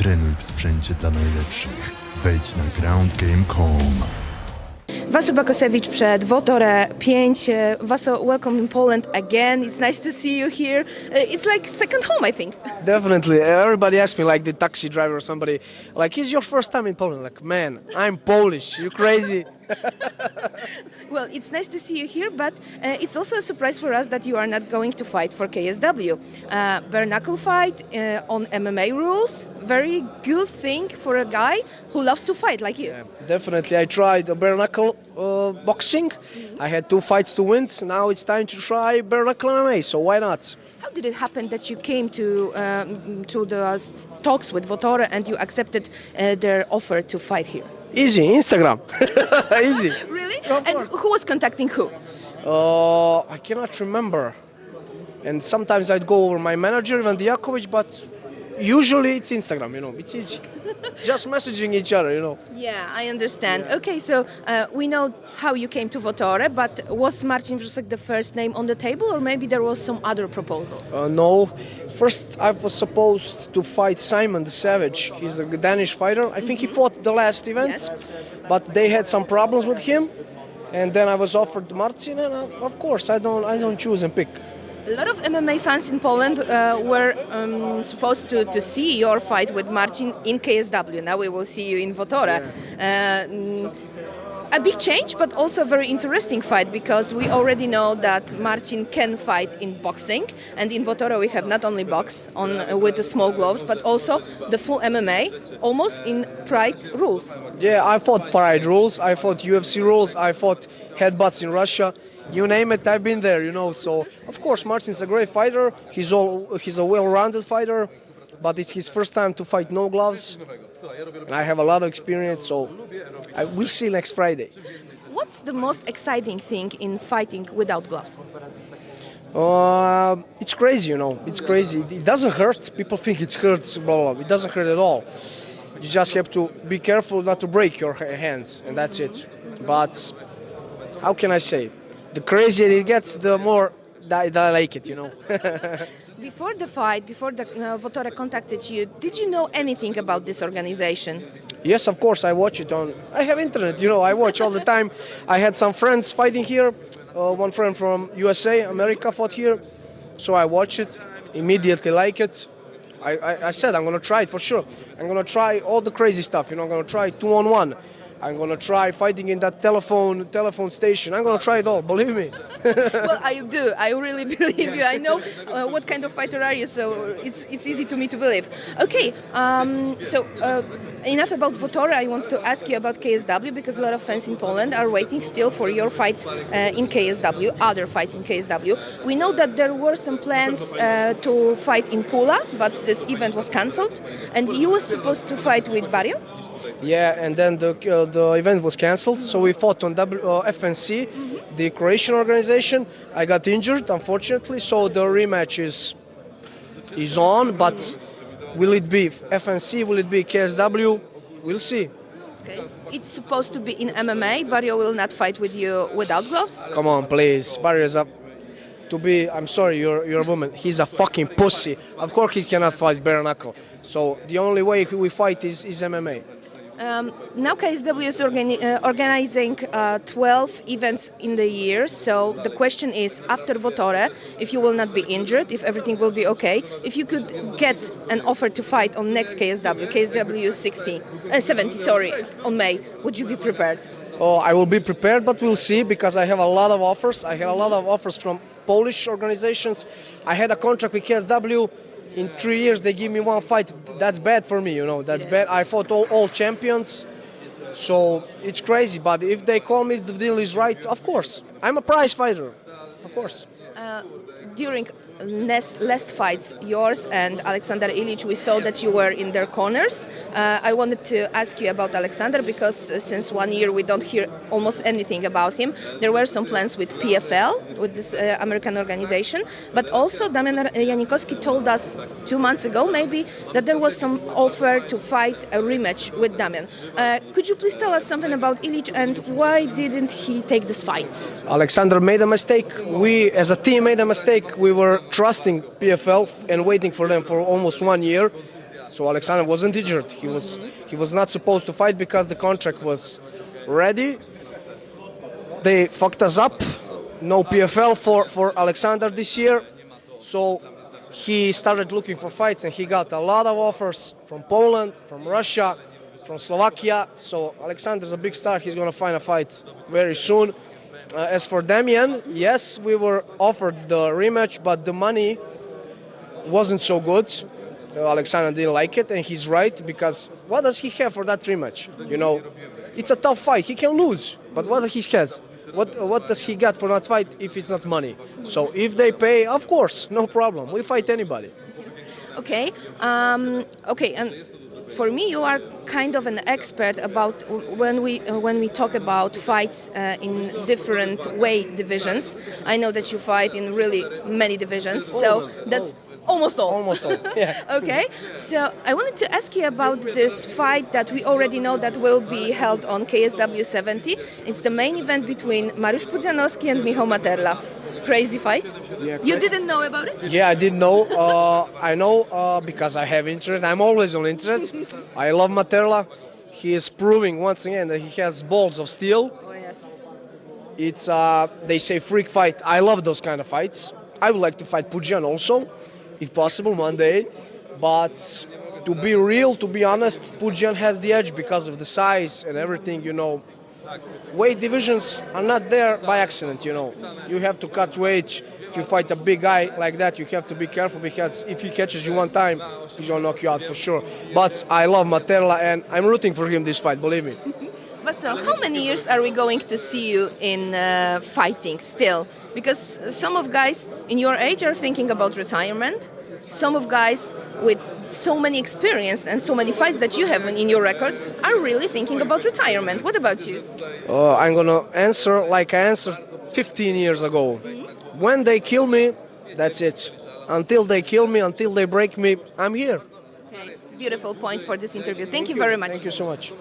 Trenuj w sprzęcie dla najlepszych. Wejdź na groundgame.com. Vaso Bakocevic przed WOTORE 5. Vaso, welcome in Poland again. It's nice to see you here. It's like second home, I think. Definitely. Everybody asks me, like the taxi driver or somebody, like, is your first time in Poland? Like, man, I'm Polish. You crazy? Well, it's nice to see you here, but it's also a surprise for us that you are not going to fight for KSW. Bare knuckle fight on MMA rules. Very good thing for a guy who loves to fight like you. Yeah, definitely. I tried bare knuckle boxing. I had 2 fights to win. Now it's time to try bare knuckle MMA, so why not? How did it happen that you came to the talks with WOTORE and you accepted their offer to fight here? Easy, Instagram. Easy. Really? Of And course. who was contacting who? I cannot remember. And sometimes I'd go over my manager, Ivan Dijakovic, but usually it's Instagram, It's easy. Just messaging each other, Yeah, I understand. Okay, so we know how you came to WOTORE, but was Marcin Wrzosek the first name on the table, or maybe there was some other proposals? No. First, I was supposed to fight Simon the Savage. He's a Danish fighter. I think he fought the last event, Yes. but they had some problems with him. And then I was offered Marcin, and of course, I don't choose and pick. A lot of MMA fans in Poland were supposed to see your fight with Marcin in KSW. Now we will see you in WOTORE. A big change, but also a very interesting fight, because we already know that Marcin can fight in boxing, and in WOTORE we have not only box with the small gloves, but also the full MMA, almost in Pride rules. Yeah, I fought Pride rules, I fought UFC rules, I fought headbutts in Russia. You name it, I've been there, So, of course, Marcin's a great fighter. He's a well-rounded fighter, but it's his first time to fight no gloves. And I have a lot of experience, so we'll see next Friday. What's the most exciting thing in fighting without gloves? It's crazy, It's crazy. It doesn't hurt. People think it hurts, blah, blah, blah. It doesn't hurt at all. You just have to be careful not to break your hands, and that's it. But how can I say? The crazier it gets, the more that I like it, Before the fight, before the WOTORE contacted you, did you know anything about this organization? Yes, of course, I watch it I have internet, I watch all the time. I had some friends fighting here. One friend from USA, America fought here. So I watch it, immediately like it. I said I'm going to try it for sure. I'm going to try all the crazy stuff, I'm going to try 2-on-1. I'm going to try fighting in that telephone station. I'm going to try it all, believe me. Well, I do. I really believe you. I know what kind of fighter are you, so it's easy to me to believe. Okay, so enough about WOTORE. I want to ask you about KSW, because a lot of fans in Poland are waiting still for your fight in KSW, other fights in KSW. We know that there were some plans to fight in Pula, but this event was cancelled, and you were supposed to fight with Barrio? Yeah, and then the event was cancelled, so we fought on FNC, the Croatian organization. I got injured, unfortunately, so the rematch is on, but will it be FNC, will it be KSW? We'll see. Okay. It's supposed to be in MMA. Barrio will not fight with you without gloves? Come on, please. Barrios up. I'm sorry, you're a woman. He's a fucking pussy. Of course he cannot fight bare knuckle. So the only way we fight is MMA. Now KSW is organizing 12 events in the year, so the question is, after WOTORE, if you will not be injured, if everything will be okay, if you could get an offer to fight on next KSW 70, on May, would you be prepared? Oh, I will be prepared, but we'll see, because I have a lot of offers. I had a lot of offers from Polish organizations. I had a contract with KSW. In 3 years, they give me one fight. That's bad for me, That's bad. I fought all champions, so it's crazy. But if they call me, the deal is right, of course. I'm a prize fighter, of course. During last fights, yours and Alexander Ilic, we saw that you were in their corners. I wanted to ask you about Alexander, because since 1 year we don't hear almost anything about him. There were some plans with PFL, with this American organization, but also Damian Janikowski told us 2 months ago maybe that there was some offer to fight a rematch with Damian. Could you please tell us something about Ilic, and why didn't he take this fight? Alexander made a mistake. We as a team made a mistake. We were trusting PFL and waiting for them for almost 1 year. So Alexander wasn't injured. He was not supposed to fight because the contract was ready. They fucked us up. No PFL for Alexander this year. So he started looking for fights and he got a lot of offers from Poland, from Russia, from Slovakia. So Alexander's a big star. He's going to find a fight very soon. As for Damian, yes, we were offered the rematch, but the money wasn't so good. Alexander didn't like it, and he's right, because what does he have for that rematch? You know, it's a tough fight. He can lose, but what he has? What does he get for that fight if it's not money? So if they pay, of course, no problem. We fight anybody. Okay. Okay. And for me, you are kind of an expert about when we talk about fights in different weight divisions. I know that you fight in really many divisions, so that's almost all. Almost all. Yeah. Okay. So I wanted to ask you about this fight that we already know that will be held on KSW 70. It's the main event between Mariusz Pudzianowski and Michał Materla. Crazy fight. Yeah, you didn't know about it? Yeah, I didn't know. I know because I have interest. I'm always on interest. I love Materla. He is proving once again that he has balls of steel. Oh yes. It's they say freak fight. I love those kind of fights. I would like to fight Pudzian also, if possible, one day. But to be real, to be honest, Pudzian has the edge because of the size and everything. You know, weight divisions are not there by accident. You know, you have to cut weight. If you fight a big guy like that, you have to be careful, because if he catches you one time, he's gonna knock you out for sure. But I love Materla, and I'm rooting for him this fight. Believe me. Vaso, how many years are we going to see you in fighting still? Because some of guys in your age are thinking about retirement. Some of guys with so many experience and so many fights that you have in your record are really thinking about retirement. What about you? I'm gonna answer like I answered 15 years ago. When they kill me, that's it. Until they kill me, until they break me, I'm here. Okay. Beautiful point for this interview. Thank you very much. Thank you so much.